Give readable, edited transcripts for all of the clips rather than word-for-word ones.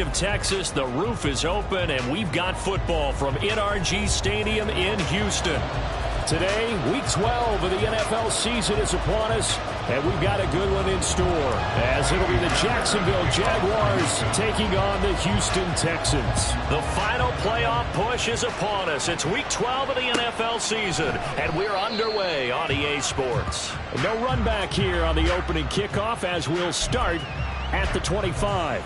state of Texas, the roof is open, and we've got football from NRG Stadium in Houston. Today, Week 12 of the NFL season is upon us, and we've got a good one in store, as it'll be the Jacksonville Jaguars taking on the Houston Texans. The final playoff push is upon us. It's Week 12 of the NFL season, and we're underway on EA Sports. No run back here on the opening kickoff, as we'll start at the 25.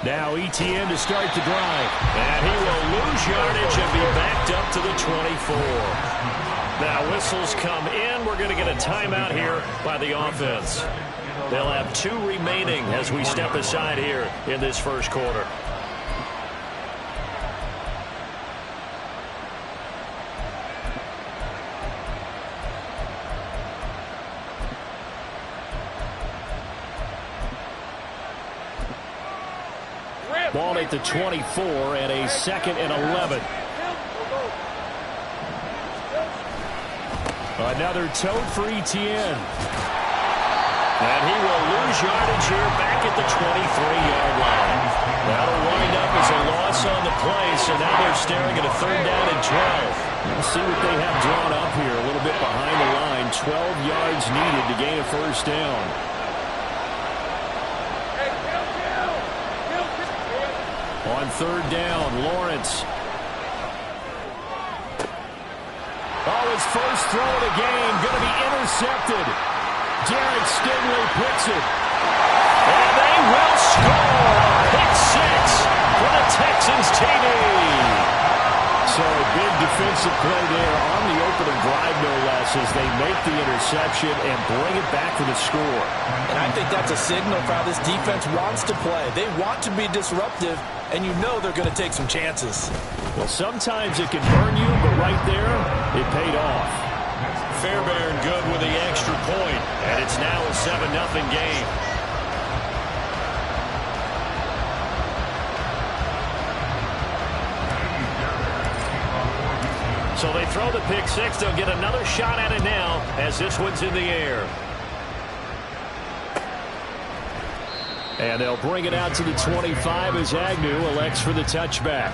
Now ETN to start the drive. And he will lose yardage and be backed up to the 24. Now whistles come in. We're going to get a timeout here by the offense. They'll have 2 remaining as we step aside here in this first quarter. Ball at the 24 and a 2nd and 11. Another tote for ETN. And he will lose yardage here back at the 23-yard line. That'll wind up as a loss on the play, so now they're staring at a 3rd down and 12. Let's see what they have drawn up here. A little bit behind the line. 12 yards needed to gain a 1st down. On 3rd down, Lawrence. Oh, his first throw of the game going to be intercepted. Derek Stingley picks it. And they will score. Pick 6 for the Texans TD. So a big defensive play there on the opening drive, no less, as they make the interception and bring it back for the score. And I think that's a signal for how this defense wants to play. They want to be disruptive, and you know they're going to take some chances. Well, sometimes it can burn you, but right there, it paid off. Fairbairn good with the extra point, and it's now a 7-0 game. So they throw the pick 6. They'll get another shot at it now as this one's in the air. And they'll bring it out to the 25 as Agnew elects for the touchback.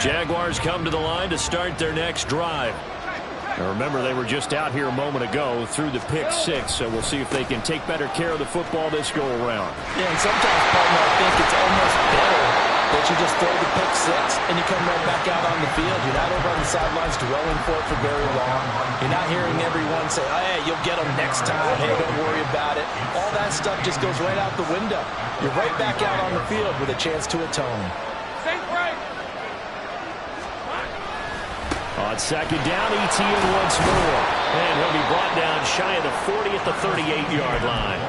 Jaguars come to the line to start their next drive. Now remember, they were just out here a moment ago through the pick 6, so we'll see if they can take better care of the football this go-around. Yeah, and sometimes, partner, I think it's almost better that you just throw the pick 6 and you come right back out on the field. You're not over on the sidelines dwelling for it for very long. You're not hearing everyone say, oh, hey, you'll get them next time. Hey, don't worry about it. All that stuff just goes right out the window. You're right back out on the field with a chance to atone. On 2nd down, ETN once more. And he'll be brought down shy of the 40 at the 38-yard line.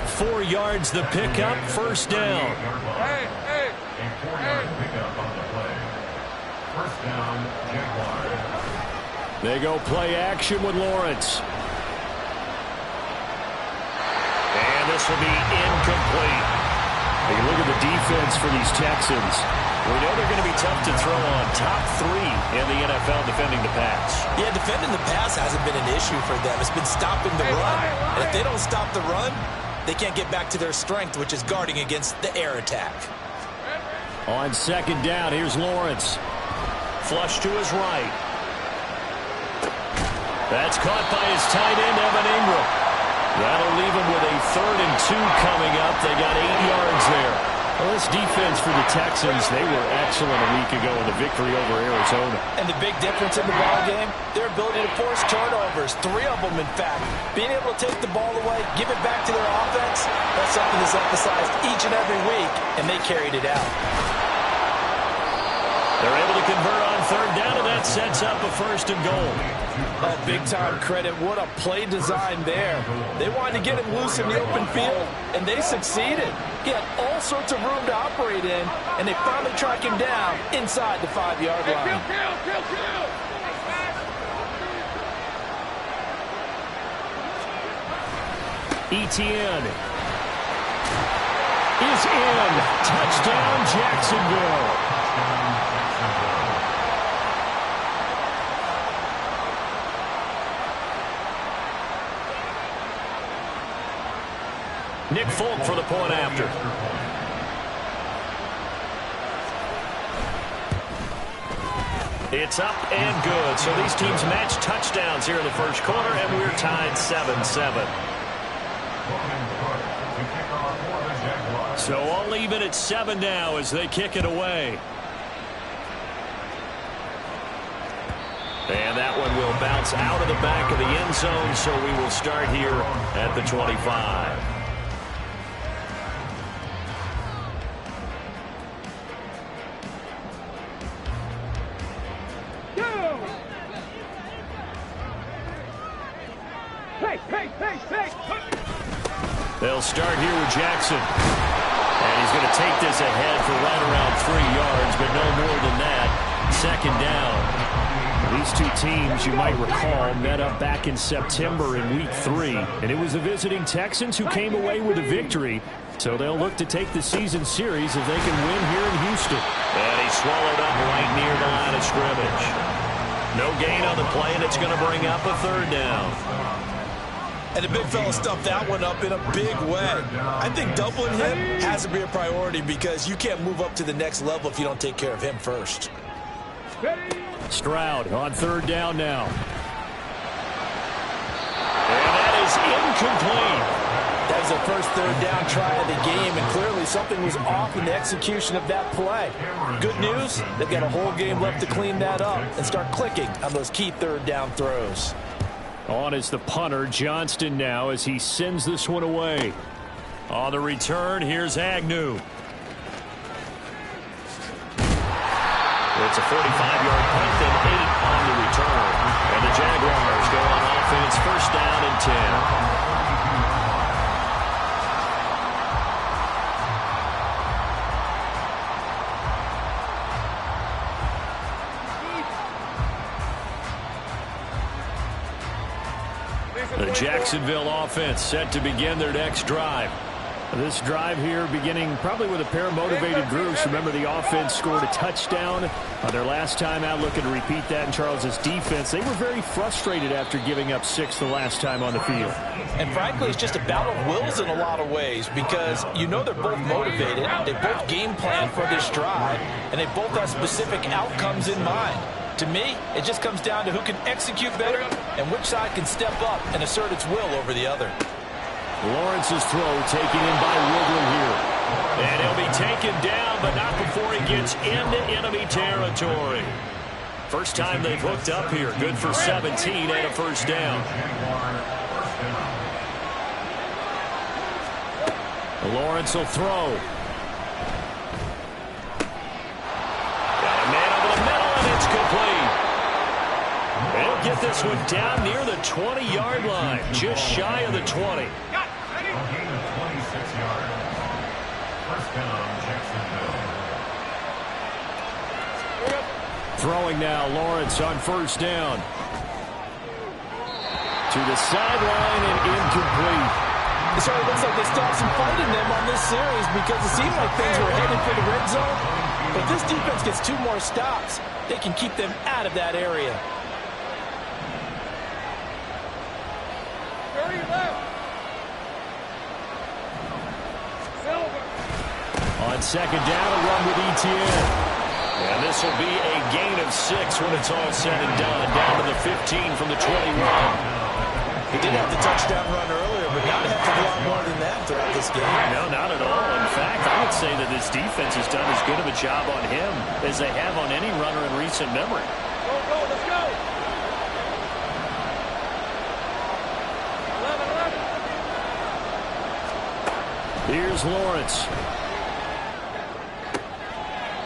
4 yards the pickup, 1st down. They go play action with Lawrence. And this will be incomplete. Hey, look at the defense for these Texans. We know they're going to be tough to throw on. Top 3 in the NFL defending the pass. Yeah, defending the pass hasn't been an issue for them. It's been stopping the run. And if they don't stop the run, they can't get back to their strength, which is guarding against the air attack. On 2nd down, here's Lawrence. Flush to his right. That's caught by his tight end, Evan Ingram. That'll leave him with a 3rd and 2 coming up. They got 8 yards there. Well, this defense for the Texans, they were excellent a week ago in the victory over Arizona. And the big difference in the ball game, their ability to force turnovers, 3 of them, in fact. Being able to take the ball away, give it back to their offense, that's something that's emphasized each and every week, and they carried it out. They're able to convert on third down, and that sets up a 1st and goal. Oh, big-time credit. What a play design there. They wanted to get him loose in the open field, and they succeeded. He had all sorts of room to operate in, and they finally track him down inside the 5-yard line. Etienne is in. Touchdown, Jacksonville. Nick Folk for the point after. It's up and good. So these teams match touchdowns here in the first quarter, and we're tied 7-7. So all even at 7 now as they kick it away. And that one will bounce out of the back of the end zone, so we will start here at the 25. They'll start here with Jackson. And he's going to take this ahead for right around 3 yards, but no more than that. 2nd down. These two teams, you might recall, met up back in September in Week 3. And it was the visiting Texans who came away with a victory. So they'll look to take the season series if they can win here in Houston. And he swallowed up right near the line of scrimmage. No gain on the play, and it's going to bring up a 3rd down. And the big fella stuffed that one up in a big way. I think doubling him has to be a priority because you can't move up to the next level if you don't take care of him first. Stroud on 3rd down now. And that is incomplete. That was the first 3rd down try of the game, and clearly something was off in the execution of that play. Good news, they've got a whole game left to clean that up and start clicking on those key 3rd down throws. On is the punter, Johnston now, as he sends this one away. On the return, here's Agnew. It's a 45-yard punt and 8 on the return. And the Jaguars go on offense, 1st down and 10. The Jacksonville offense set to begin their next drive. This drive here beginning probably with a pair of motivated groups. Remember, the offense scored a touchdown on their last time out, looking to repeat that in Charles's defense. They were very frustrated after giving up 6 the last time on the field. And frankly, it's just a battle of wills in a lot of ways because you know they're both motivated. They both game plan for this drive, and they both have specific outcomes in mind. To me, it just comes down to who can execute better and which side can step up and assert its will over the other. Lawrence's throw taken in by Woodland here. And he'll be taken down, but not before he gets into enemy territory. First time they've hooked up here. Good for 17 and a 1st down. Lawrence will throw. It's complete. They'll get this one down near the 20-yard line, just shy of the 20. Gain of 26 yards. 1st down, Jacksonville. Throwing now, Lawrence on 1st down. To the sideline and incomplete. It certainly looks like they stopped some fight in them on this series because it seemed like things were headed for the red zone. But if this defense gets 2 more stops, they can keep them out of that area. On 2nd down, a run with Etienne. And this will be a gain of 6 when it's all said and done. Down to the 15 from the 21. He did have the touchdown run earlier, but not have to do a lot more than that throughout this game. No, not at all. In fact, I would say that this defense has done as good of a job on him as they have on any runner in recent memory. Go, let's go. 11. Here's Lawrence.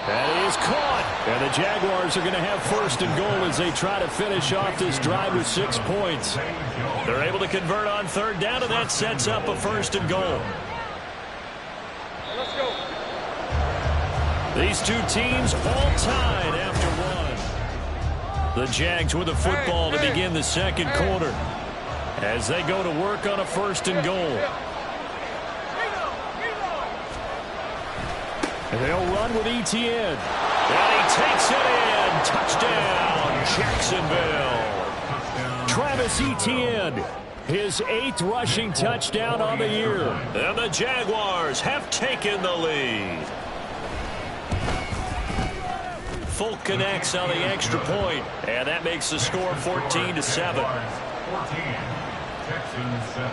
That is caught. And the Jaguars are going to have first and goal as they try to finish off this drive with 6 points. They're able to convert on third down, and that sets up a first and goal. Let's go. These two teams all tied after one. The Jags with the football to begin the second quarter as they go to work on a first and goal. And they'll run with ETN. And he takes it in. Touchdown, Jacksonville. Travis Etienne, his 8th rushing touchdown on the year. And the Jaguars have taken the lead. Folk connects on the extra point, and that makes the score 14-7. 14, Texans 7.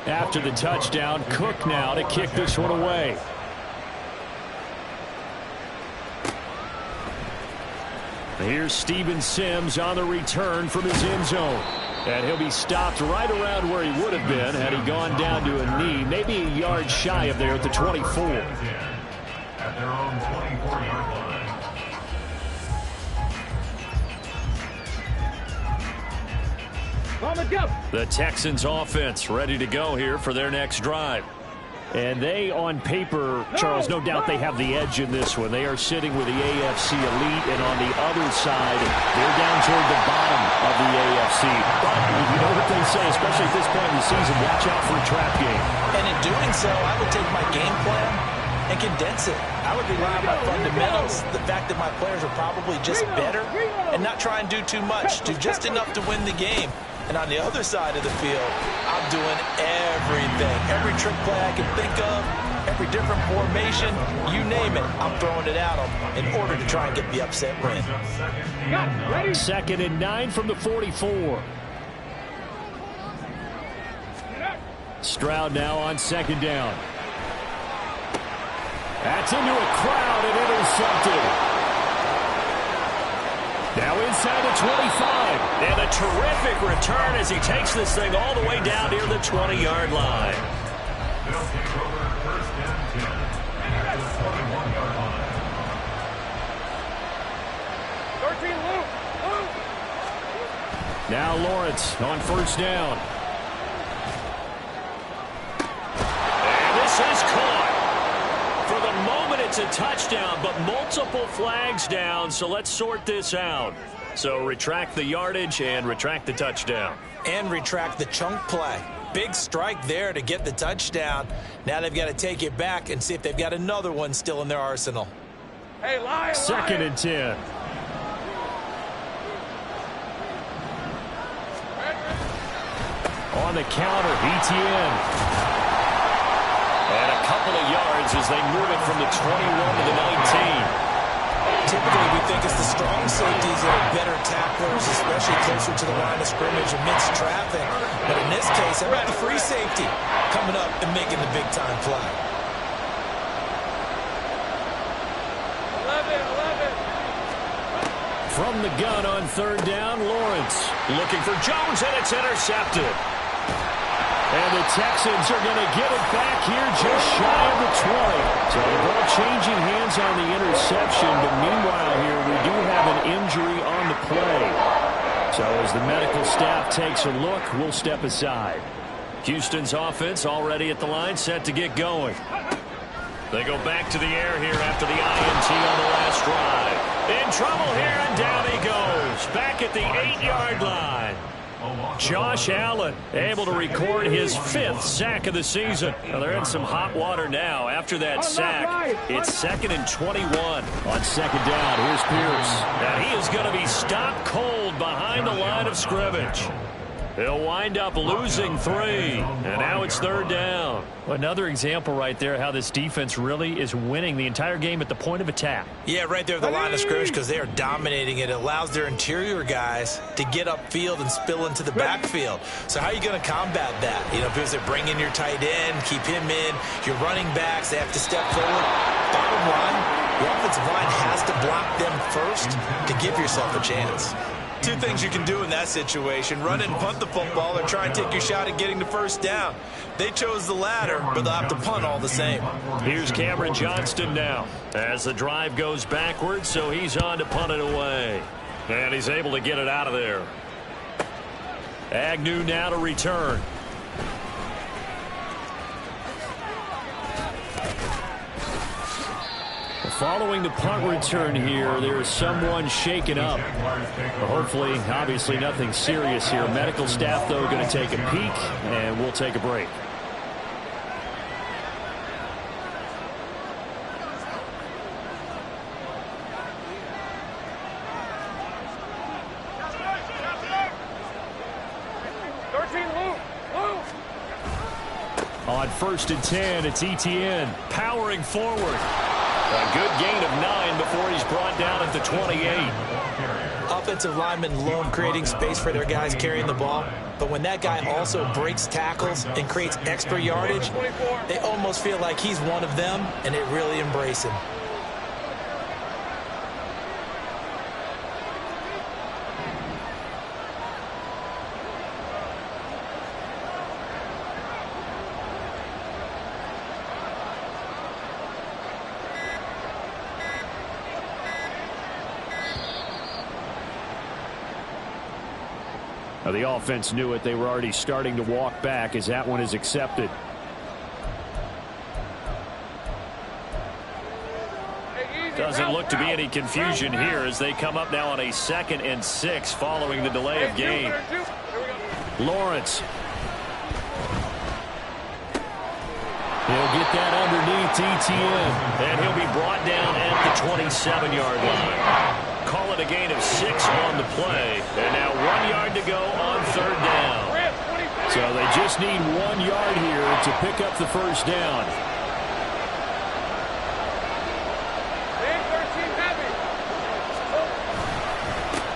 After the touchdown, Cook now to kick this one away. Here's Steven Sims on the return from his end zone. And he'll be stopped right around where he would have been had he gone down to a knee, maybe a yard shy of there at the 24. At their own 24-yard line. The Texans offense ready to go here for their next drive. And they, on paper, Charles, no doubt they have the edge in this one. They are sitting with the AFC elite, and on the other side, they're down toward the bottom of the AFC. But you know what they say, especially at this point in the season, watch out for a trap game. And in doing so, I would take my game plan and condense it. I would rely on my fundamentals, the fact that my players are probably just better, and not try and do too much, do just enough to win the game. And on the other side of the field, I'm doing everything. Every trick play I can think of, every different formation, you name it, I'm throwing it at them in order to try and get the upset win. 2nd and 9 from the 44. Stroud now on 2nd down. That's into a crowd and intercepted. Now inside the 25. And a terrific return as he takes this thing all the way down near the 20-yard line. They'll take over first and 10 at the 21-yard line. 13, Luke. Now Lawrence on first down. And this is caught. For the moment, it's a touchdown, but multiple flags down, so let's sort this out. So retract the yardage and retract the touchdown. And retract the chunk play. Big strike there to get the touchdown. Now they've got to take it back and see if they've got another one still in their arsenal. Hey, Lion. 2nd and 10. On the counter, ETN. And a couple of yards as they move it from the 21 to the 19. Typically, we think it's the strong safeties that are better tacklers, especially closer to the line of scrimmage amidst traffic. But in this case, how about the free safety coming up and making the big-time play? 11. From the gun on 3rd down, Lawrence looking for Jones, and it's intercepted. And the Texans are going to get it back here just shy of the 20. So the ball changing hands on the interception, but meanwhile here we do have an injury on the play. So as the medical staff takes a look, we'll step aside. Houston's offense already at the line, set to get going. They go back to the air here after the INT on the last drive. In trouble here, and down he goes. Back at the 8-yard line. Josh Allen able to record his 5th sack of the season. Well, they're in some hot water now after that sack. It's 2nd and 21. On 2nd down, here's Pierce. And he is going to be stopped cold behind the line of scrimmage. He'll wind up losing 3. And now it's 3rd down. Another example right there how this defense really is winning the entire game at the point of attack. Yeah, right there at the line of scrimmage because they are dominating it. It allows their interior guys to get upfield and spill into the backfield. So how are you going to combat that? You know, because they're bringing your tight end, keep him in. Your running backs, they have to step forward. Bottom line, the offensive line has to block them first to give yourself a chance. two things you can do in that situation: run and punt the football, or try and take your shot at getting the first down. They chose the latter, but they'll have to punt all the same. Here's Cameron Johnston now as the drive goes backwards, so he's on to punt it away. And he's able to get it out of there. Agnew now to return. Following the punt return here, there is someone shaken up. Hopefully, obviously nothing serious here. Medical staff, though, going to take a peek, and we'll take a break. On 1st and 10, it's Etienne powering forward. A good gain of 9 before he's brought down at the 28. Offensive linemen love creating space for their guys carrying the ball, but when that guy also breaks tackles and creates extra yardage, they almost feel like he's one of them, and they really embrace him. The offense knew it. They were already starting to walk back as that one is accepted. Doesn't look to be any confusion here as they come up now on a 2nd and 6 following the delay of game. Lawrence. He'll get that underneath Etienne, and he'll be brought down at the 27-yard line. Call it a gain of 6 on the play, and now 1 yard to go on 3rd down. So they just need 1 yard here to pick up the first down.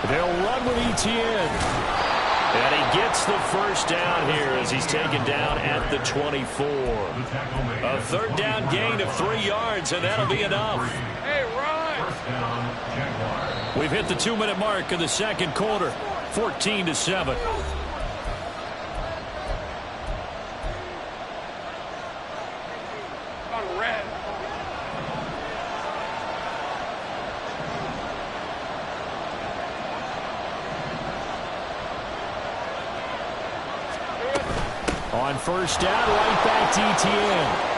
They'll run with Etienne. And he gets the first down here as he's taken down at the 24. A 3rd down gain of 3 yards, and that'll be enough. Hey, run! We've hit the 2-minute mark of the 2nd quarter, 14-7. On red. On 1st down, right back to Etienne.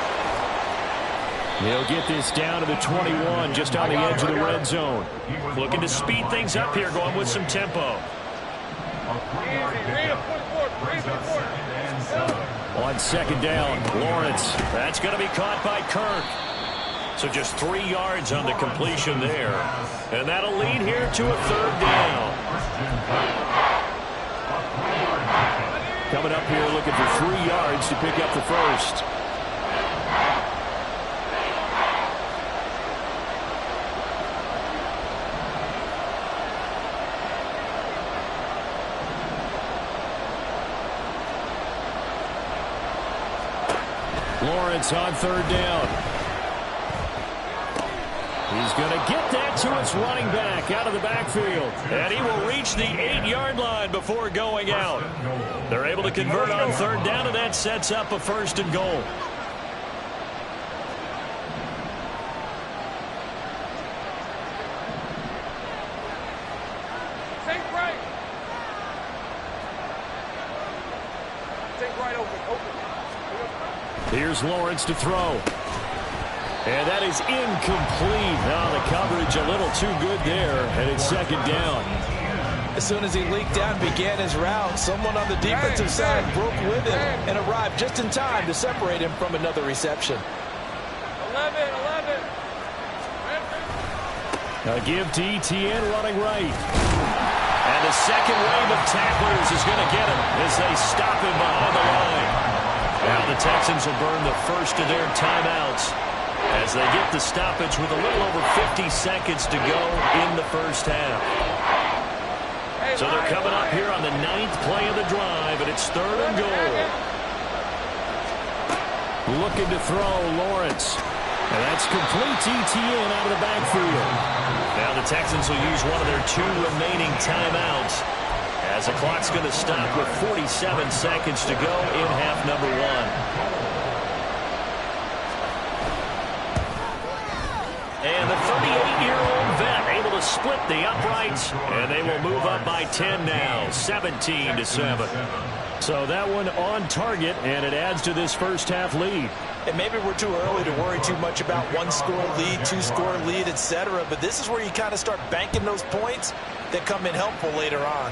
He'll get this down to the 21, just on the edge of the red zone. Looking to speed things up here, going with some tempo. On 2nd down, Lawrence. That's going to be caught by Kirk. So just 3 yards on the completion there. And that'll lead here to a 3rd down. Coming up here looking for 3 yards to pick up the first. Lawrence on 3rd down. He's going to get that to his running back out of the backfield. And he will reach the 8-yard line before going out. They're able to convert on 3rd down, and that sets up a 1st and goal. Take right. Take right, open. Here's Lawrence to throw. And that is incomplete. Now the coverage a little too good there, and it's 2nd down. As soon as he leaked out and began his route, someone on the defensive side broke with him and arrived just in time to separate him from another reception. 11. A give to Etienne running right. And the second wave of tacklers is going to get him as they stop him behind the line. Now the Texans will burn the first of their timeouts as they get the stoppage with a little over 50 seconds to go in the first half. So they're coming up here on the 9th play of the drive, and it's 3rd and goal. Looking to throw, Lawrence. And that's complete to Etienne out of the backfield. Now the Texans will use one of their 2 remaining timeouts as the clock's going to stop with 47 seconds to go in half number 1. And the 38-year-old vet able to split the uprights, and they will move up by 10 now, 17-7. So that one on target, and it adds to this first half lead. And maybe we're too early to worry too much about 1-score lead, 2-score lead, etc. But this is where you kind of start banking those points that come in helpful later on.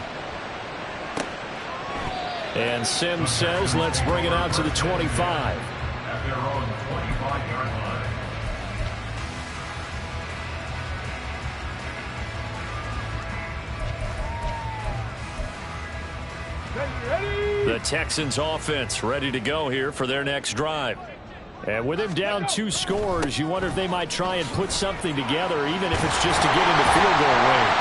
And Sims says, let's bring it out to the 25. At their own 25-yard line. The Texans offense ready to go here for their next drive. And with him down 2 scores, you wonder if they might try and put something together, even if it's just to get into field goal range.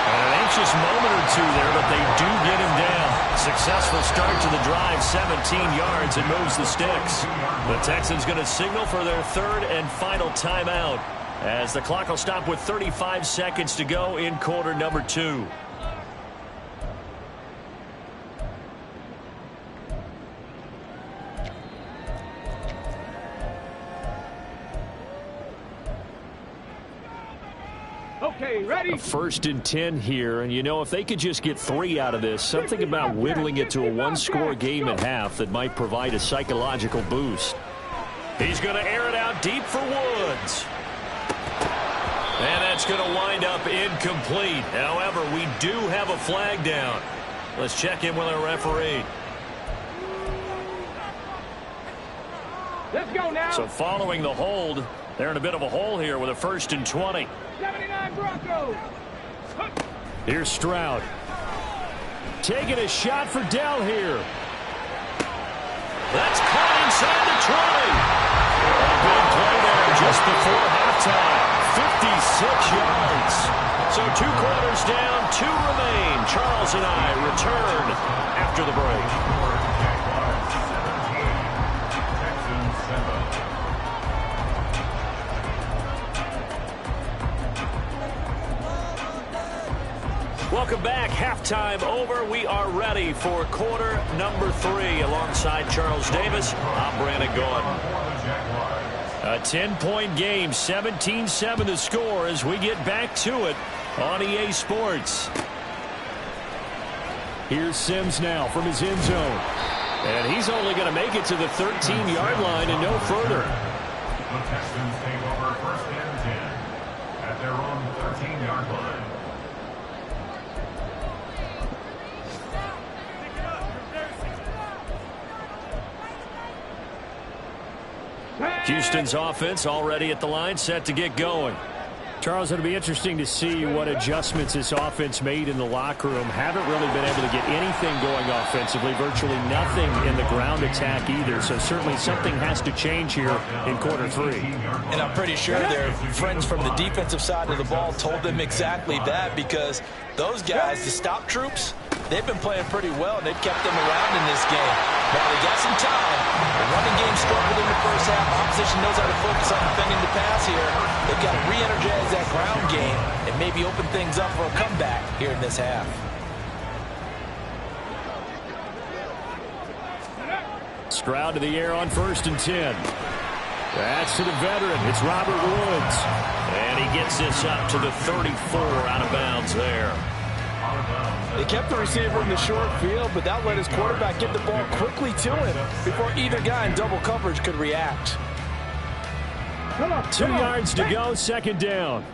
And an anxious moment or two there, but they do get him down. Successful start to the drive, 17 yards, and moves the sticks. The Texans going to signal for their 3rd and final timeout as the clock will stop with 35 seconds to go in quarter number 2. Okay, ready? 1st and 10 here, and you know, if they could just get 3 out of this, something about whittling it to a 1-score game at half that might provide a psychological boost. He's going to air it out deep for Woods. And that's going to wind up incomplete. However, we do have a flag down. Let's check in with our referee. Let's go now. So following the hold, they're in a bit of a hole here with a 1st and 20. 79 Broncos. Here's Stroud. Taking a shot for Dell here. That's caught inside the 20. A big play there just before halftime. 56 yards. So 2 quarters down, 2 remain. Charles and I return after the break. Texans 7. Welcome back. Halftime over. We are ready for quarter number 3. Alongside Charles Davis, I'm Brandon Gordon. A 10-point game, 17-7 the score as we get back to it on EA Sports. Here's Sims now from his end zone. And he's only going to make it to the 13-yard line and no further. The Texans take over 1st and 10 at their own 13-yard line. Houston's offense already at the line, set to get going. Charles, it'll be interesting to see what adjustments this offense made in the locker room. Haven't really been able to get anything going offensively, virtually nothing in the ground attack either. So certainly something has to change here in quarter 3. And I'm pretty sure their friends from the defensive side of the ball told them exactly that, because those guys, the stop troops, they've been playing pretty well, and they've kept them around in this game. Now they got some time. The running game struggled in the first half. Opposition knows how to focus on defending the pass here. They've got to re-energize that ground game and maybe open things up for a comeback here in this half. Stroud to the air on 1st and 10. That's to the veteran. It's Robert Woods. And he gets this up to the 34 out of bounds there. They kept the receiver in the short field, but that let his quarterback get the ball quickly to him before either guy in double coverage could react. 2 yards to go, 2nd down.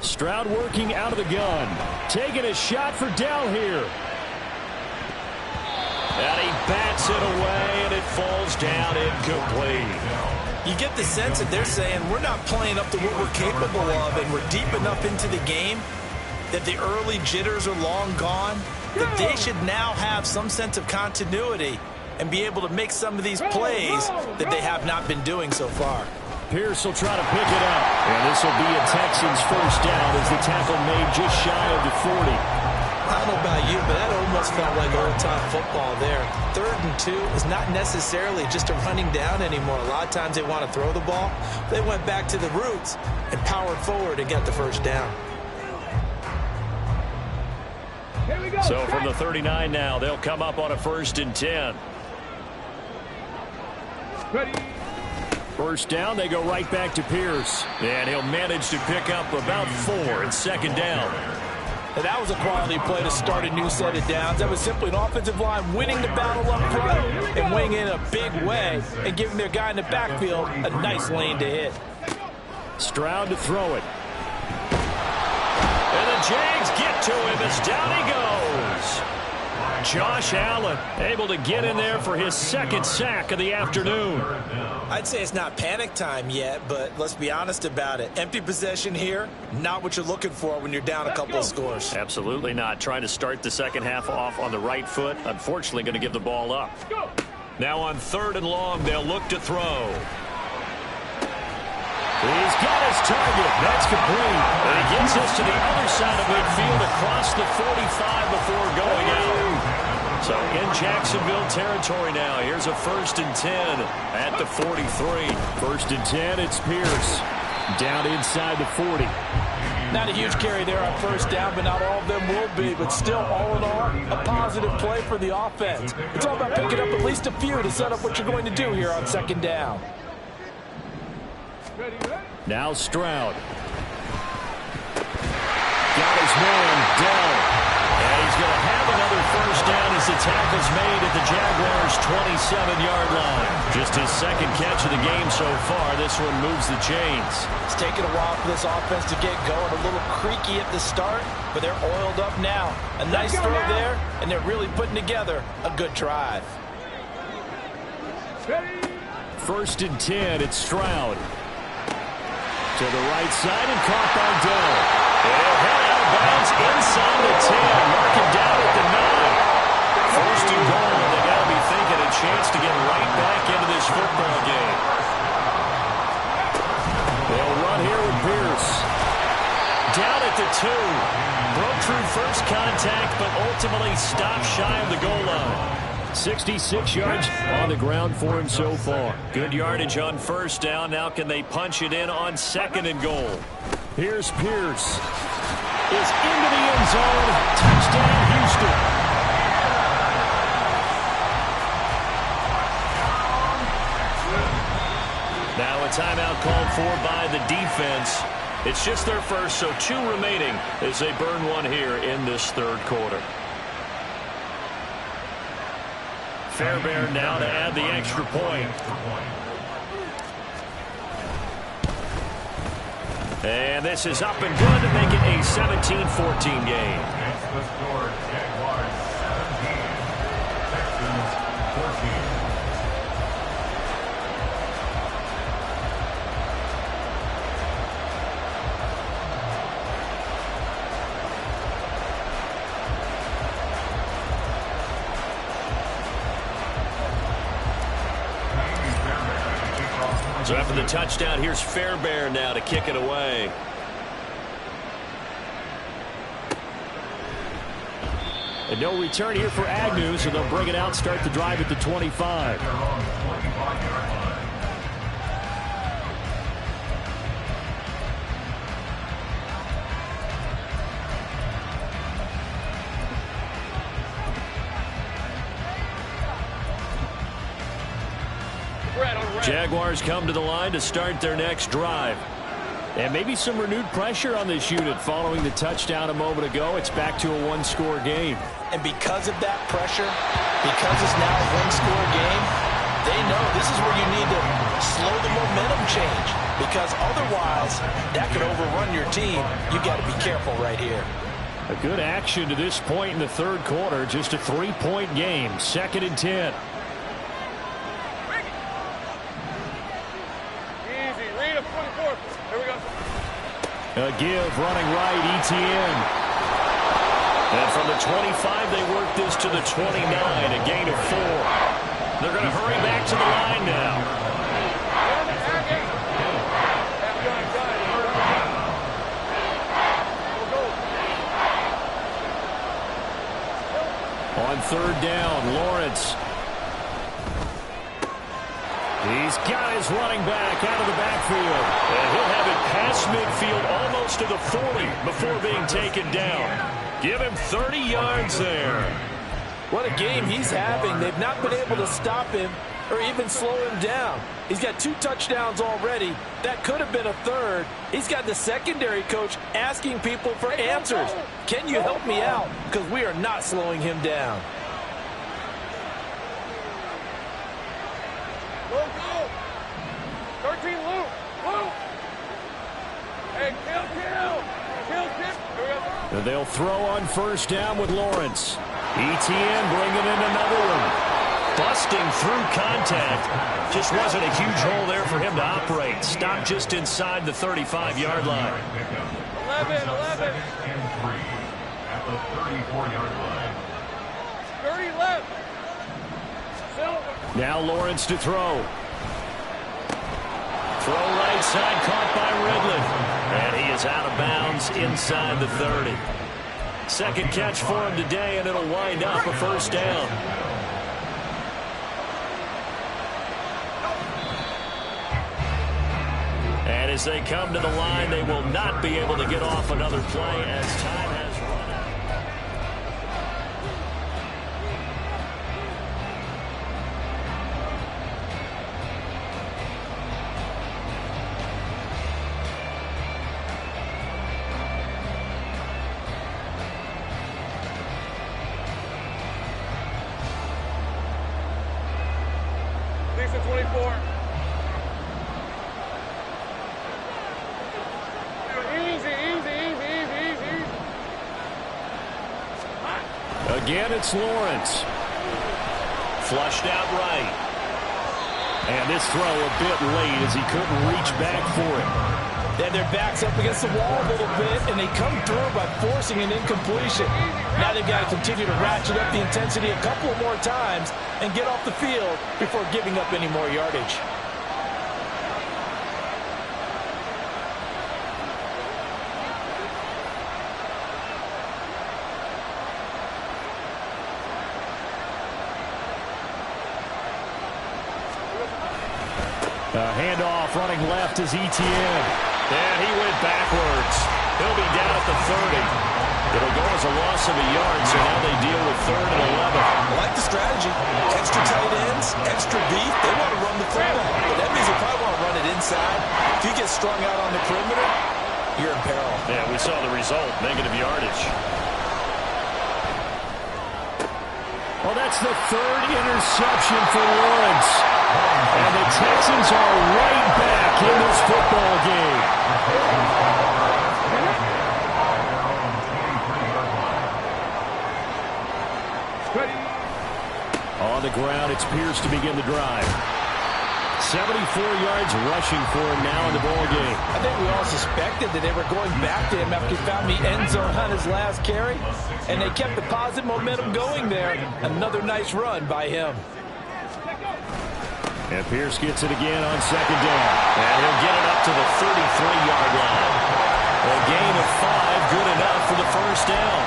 Stroud working out of the gun. Taking a shot for Dell here. And he bats it away, and it falls down incomplete. You get the sense that they're saying we're not playing up to what we're capable of, and we're deep enough into the game that the early jitters are long gone, that they should now have some sense of continuity and be able to make some of these plays that they have not been doing so far. Pierce will try to pick it up. And this will be a Texans 1st down as the tackle made just shy of the 40. I don't know about you, but that almost felt like old-time football there. 3rd and 2 is not necessarily just a running down anymore. A lot of times they want to throw the ball. They went back to the roots and powered forward and got the first down. Here we go. So from the 39 now, they'll come up on a 1st and 10. Ready. First down, they go right back to Pierce. And he'll manage to pick up about 4 in 2nd down. And that was a quality play to start a new set of downs. That was simply an offensive line winning the battle up front and winning in a big way and giving their guy in the backfield a nice lane to hit. Stroud to throw it. And the Jags get to him as down he goes. Josh Allen able to get in there for his 2nd sack of the afternoon. I'd say it's not panic time yet, but let's be honest about it. Empty possession here, not what you're looking for when you're down a couple of scores. Absolutely not. Trying to start the second half off on the right foot. Unfortunately, going to give the ball up. Now on 3rd and long, they'll look to throw. He's got his target. That's complete. And he gets us to the other side of midfield across the 45 before going out. So in Jacksonville territory now. Here's a 1st and 10 at the 43. 1st and 10, it's Pierce. Down inside the 40. Not a huge carry there on 1st down, but not all of them will be. But still, all in all, a positive play for the offense. It's all about picking up at least a few to set up what you're going to do here on 2nd down. Now Stroud. Got his man down. And he's going to have another 1st down as the tackle's made at the Jaguars' 27-yard line. Just his 2nd catch of the game so far. This one moves the chains. It's taken a while for this offense to get going. A little creaky at the start, but they're oiled up now. A nice throw there, and they're really putting together a good drive. 1st and 10, it's Stroud. To the right side and caught by Dell. And he'll head out of bounds inside the 10. Mark him down at the 9. 1st and goal, and they got to be thinking a chance to get right back into this football game. They'll run here with Pierce. Down at the 2. Broke through first contact, but ultimately stopped shy of the goal line. 66 yards on the ground for him so far. Good yardage on 1st down. Now can they punch it in on 2nd and goal? Here's Pierce. Is into the end zone. Touchdown, Houston. Now a timeout called for by the defense. It's just their first, so 2 remaining as they burn one here in this 3rd quarter. Fairbairn now to add the extra point. And this is up and good to make it a 17-14 game. It's the score, Jaguars 17, Texans 14. So after the touchdown, here's Fairbairn now to kick it away. And no return here for Agnew, so they'll bring it out, start the drive at the 25. Jaguars come to the line to start their next drive. And maybe some renewed pressure on this unit following the touchdown a moment ago. It's back to a 1-score game. And because of that pressure, because it's now a 1-score game, they know this is where you need to slow the momentum change. Because otherwise, that could overrun your team. You've got to be careful right here. A good action to this point in the 3rd quarter. Just a 3-point game. 2nd and 10. A give running right, Etienne. And from the 25, they work this to the 29, a gain of 4. They're going to hurry back to the line now. On third down, Lawrence. He's got his running back out of the backfield. And he'll have it past midfield almost to the 40 before being taken down. Give him 30 yards there. What a game he's having. They've not been able to stop him or even slow him down. He's got 2 touchdowns already. That could have been a third. He's got the secondary coach asking people for answers. Can you help me out? Because we are not slowing him down. Go. 13, Luke. Hey, kill. And they'll throw on first down with Lawrence. ETN bringing in another one. Busting through contact. Just wasn't a huge hole there for him to operate. Stopped just inside the 35-yard line. 11. And 3 at the 34-yard line. 30 left. Now Lawrence to throw. Throw right side, caught by Ridley. And he is out of bounds inside the 30. Second catch for him today, and it'll wind up a first down. And as they come to the line, they will not be able to get off another play as time has run out. Decent 24. Easy. Again, it's Lawrence. Flushed out right. And this throw a bit late as he couldn't reach back for it. They had their backs up against the wall a little bit, and they come through by forcing an incompletion. Now they've got to continue to ratchet up the intensity a couple more times and get off the field before giving up any more yardage. Handoff running left is ETN. And he went backwards. He'll be down at the 30. It'll go as a loss of a yard, so now they deal with 3rd and 11. I like the strategy. Extra tight ends, extra beef. They want to run the football, but that means they probably want to run it inside. If you get strung out on the perimeter, you're in peril. Yeah, we saw the result, negative yardage. Well, that's the 3rd interception for Lawrence. And the Texans are right back in this football game. On the ground, it's Pierce to begin the drive. 74 yards rushing for him now in the ball game. I think we all suspected that they were going back to him after he found the end zone on his last carry, and they kept the positive momentum going there. Another nice run by him. And Pierce gets it again on 2nd down. And he'll get it up to the 33-yard line. A gain of 5, good enough for the first down.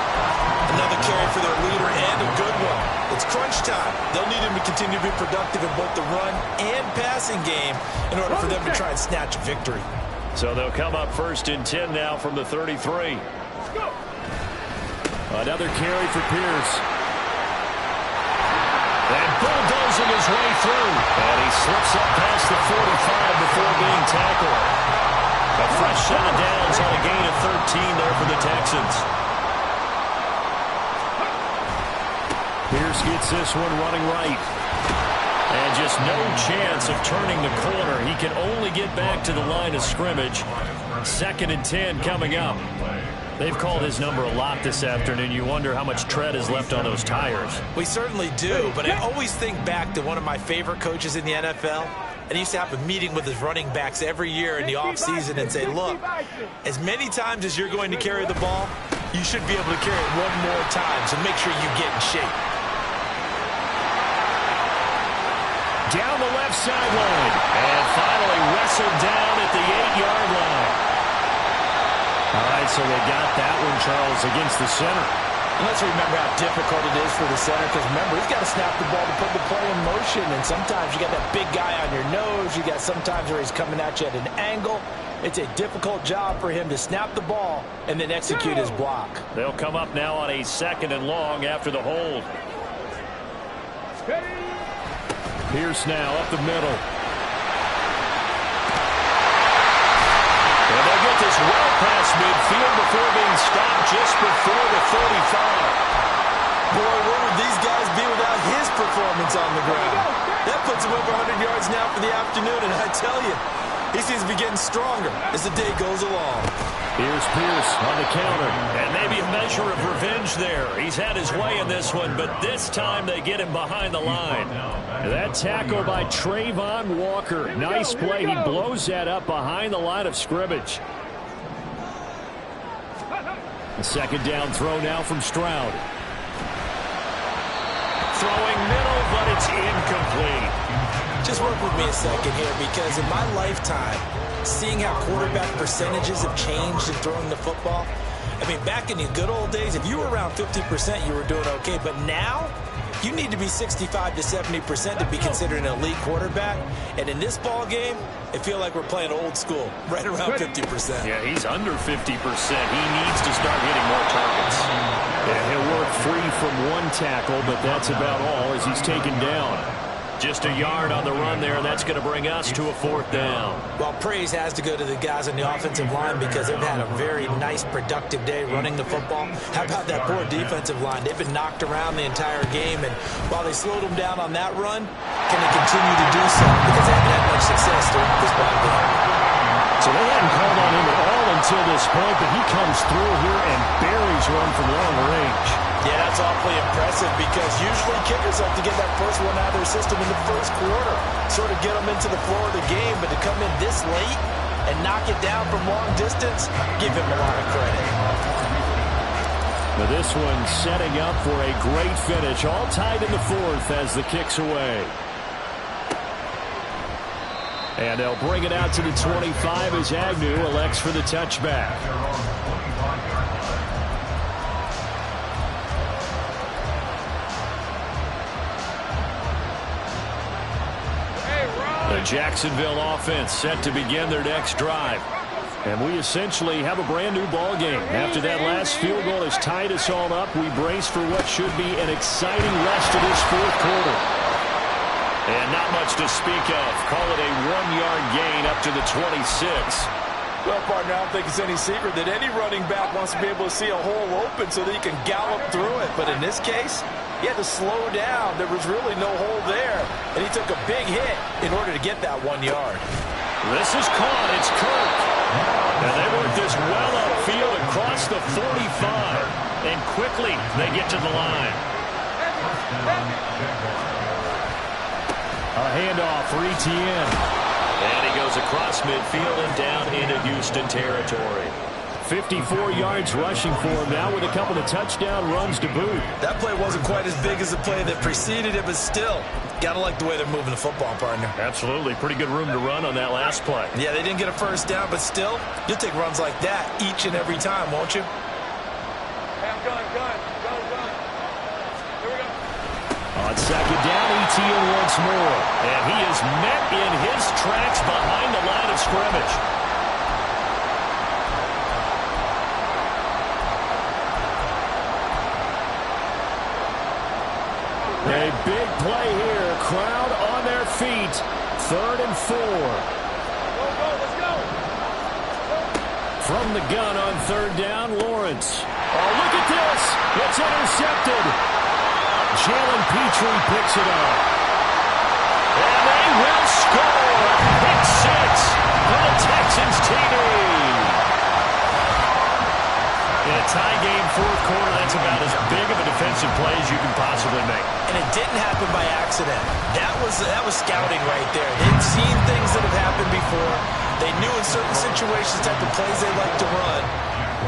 Another carry for their leader and a good one. It's crunch time. They'll need him to continue to be productive in both the run and passing game in order for them to try and snatch a victory. So they'll come up 1st and 10 now from the 33. Another carry for Pierce. And bulldozing his way through. And he slips up past the 45 before being tackled. A fresh set of downs on a gain of 13 there for the Texans. Pierce gets this one running right. And just no chance of turning the corner. He can only get back to the line of scrimmage. 2nd and 10 coming up. They've called his number a lot this afternoon. You wonder how much tread is left on those tires. We certainly do, but I always think back to one of my favorite coaches in the NFL. And he used to have a meeting with his running backs every year in the offseason and say, look, as many times as you're going to carry the ball, you should be able to carry it one more time, so make sure you get in shape. Down the left sideline. And finally wrestled down at the 8-yard line. All right, so they got that one, Charles, against the center. Let's remember how difficult it is for the center, because remember, he's got to snap the ball to put the play in motion, and sometimes you got that big guy on your nose. You got sometimes where he's coming at you at an angle. It's a difficult job for him to snap the ball and then execute his block. They'll come up now on a 2nd and long after the hold. Pierce now up the middle. And they'll get this well past midfield before being stopped just before the 35. Boy, where would these guys be without his performance on the ground? That puts him over 100 yards now for the afternoon, and I tell you, he seems to be getting stronger as the day goes along. Here's Pierce on the counter. And maybe a measure of revenge there. He's had his way in this one, but this time they get him behind the line. That tackle by Travon Walker. Nice play. He blows that up behind the line of scrimmage. A 2nd down throw now from Stroud. Throwing middle, but it's incomplete. Just work with me a second here, because in my lifetime, seeing how quarterback percentages have changed in throwing the football, I mean, back in the good old days, if you were around 50%, you were doing okay. But now, you need to be 65 to 70% to be considered an elite quarterback. And in this ball game, I feel like we're playing old school, right around 50%. Yeah, he's under 50%. He needs to start hitting more targets. Yeah, he'll work free from one tackle, but that's about all as he's taken down. Just a yard on the run there, and that's going to bring us to a 4th down. Well, praise has to go to the guys on the offensive line, because they've had a very nice, productive day running the football. How about that poor defensive line? They've been knocked around the entire game, and while they slowed them down on that run, can they continue to do so? Because they haven't had much success throughout this ball game. So they hadn't called on him at all until this point, but he comes through here and buries one from long range. Yeah, that's awfully impressive, because usually kickers like to get that first one out of their system in the first quarter, sort of get them into the flow of the game, but to come in this late and knock it down from long distance, give him a lot of credit. Now this one setting up for a great finish, all tied in the 4th as the kick's away. And they'll bring it out to the 25 as Agnew elects for the touchback. The Jacksonville offense set to begin their next drive. And we essentially have a brand new ball game. After that last field goal has tied us all up, we brace for what should be an exciting rest of this 4th quarter. And not much to speak of. Call it a 1-yard gain up to the 26. Well, partner, I don't think it's any secret that any running back wants to be able to see a hole open so that he can gallop through it. But in this case, he had to slow down. There was really no hole there. And he took a big hit in order to get that 1 yard. This is caught. It's Kirk. And they work this well upfield across the 45. And quickly they get to the line. A handoff for Etienne. And he goes across midfield and down into Houston territory. 54 yards rushing for him now with a couple of touchdown runs to boot. That play wasn't quite as big as the play that preceded it, but still, got to like the way they're moving the football, partner. Absolutely. Pretty good room to run on that last play. Yeah, they didn't get a first down, but still, you'll take runs like that each and every time, won't you? Hey, I'm gun. Here we go. On 2nd down, Etienne once more. And he is met in his tracks behind the line of scrimmage. A big play here. Crowd on their feet. 3rd and 4. Let's go. From the gun on 3rd down, Lawrence. Oh, look at this. It's intercepted. Jalen Petrie picks it up. And they will score. Pick 6 for the Texans TD. In a tie game 4th quarter, that's about as big of a defensive play as you can possibly make. And it didn't happen by accident. That was scouting right there. They've seen things that have happened before. They knew in certain situations type of plays they like to run,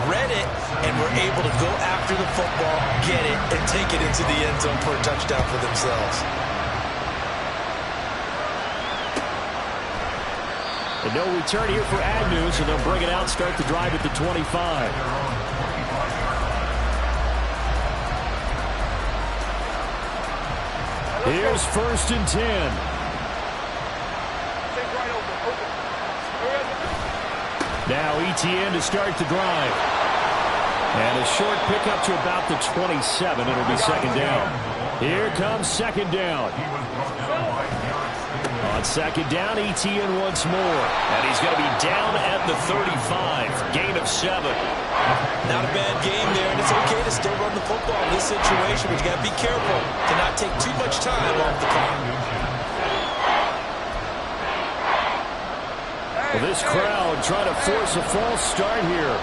read it, and were able to go after the football, get it, and take it into the end zone for a touchdown for themselves. And no return here for Agnew, so they'll bring it out, start the drive at the 25. Here's 1st and 10. Now ETN to start the drive. And a short pickup to about the 27. It'll be 2nd down. Here comes 2nd down. On 2nd down, ETN once more. And he's going to be down at the 35. Gain of 7. Not a bad game there, and it's okay to still run the football in this situation, but you got to be careful to not take too much time off the clock. Well, this crowd trying to force a false start here.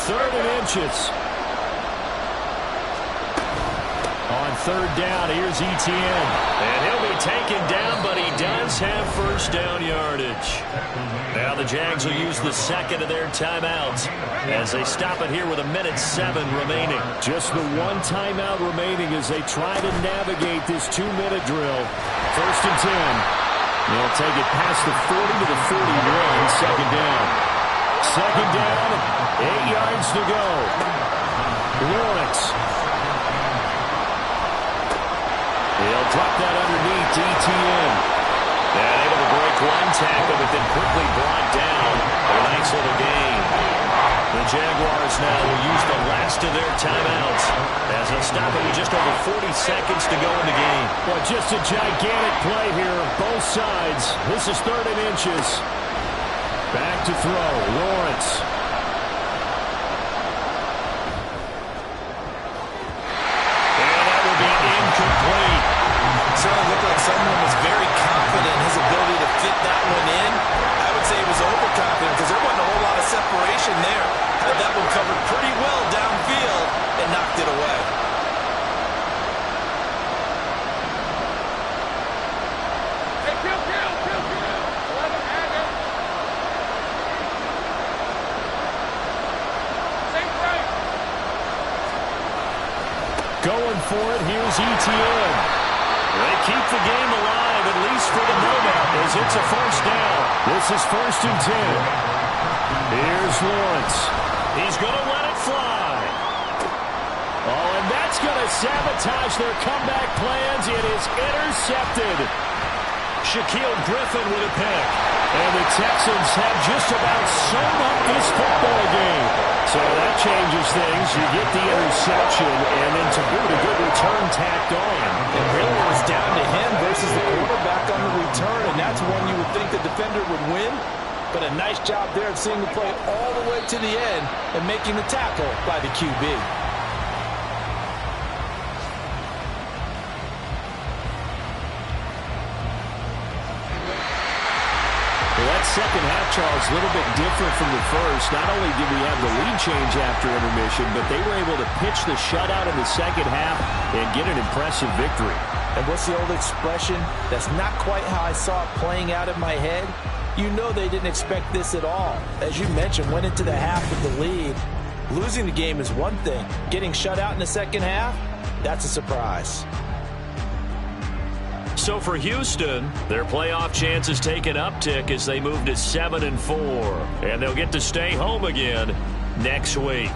3rd and inches. On 3rd down, here's ETN. And he'll be taken down, but he does have 1st down yardage. Now the Jags will use the 2nd of their timeouts as they stop it here with 1:07 remaining. Just the 1 timeout remaining as they try to navigate this 2-minute drill. 1st and 10. They'll take it past the 40 to the 41. 2nd down. 2nd down. 8 yards to go. Lawrence. He'll drop that underneath to ETN. And able to break 1 tackle, but then quickly brought down. A nice little gain. The Jaguars now will use the last of their timeouts as they'll stop it with just over 40 seconds to go in the game. Well, just a gigantic play here, both sides. This is 3rd and inches. Back to throw, Lawrence. And that will be incomplete. Certainly looked like someone was very confident in his ability to fit that one in. I would say he was overconfident because there wasn't a whole lot of separation there. Had that one covered pretty well downfield and knocked it away. Hey, kill. 11, Adam. Same right. Going for it, here's ETN. They keep the game alive, at least for the moment, as it's a 1st down. This is 1st and 10. Here's Lawrence. He's going to let it fly. Oh, and that's going to sabotage their comeback plans. It is intercepted. Shaquille Griffin with a pick. And the Texans have just about sewn up this football game. So that changes things. You get the interception, and then to boot, a good return tacked on. It really was down to him versus the quarterback on the return, and that's one you would think the defender would win. But a nice job there of seeing the play all the way to the end and making the tackle by the QB. Well, that second half, Charles, a little bit different from the first. Not only did we have the lead change after intermission, but they were able to pitch the shutout in the second half and get an impressive victory. And what's the old expression? That's not quite how I saw it playing out in my head. You know they didn't expect this at all. As you mentioned, went into the half with the lead. Losing the game is one thing. Getting shut out in the second half, that's a surprise. So for Houston, their playoff chances take an uptick as they move to 7-4. And they'll get to stay home again next week.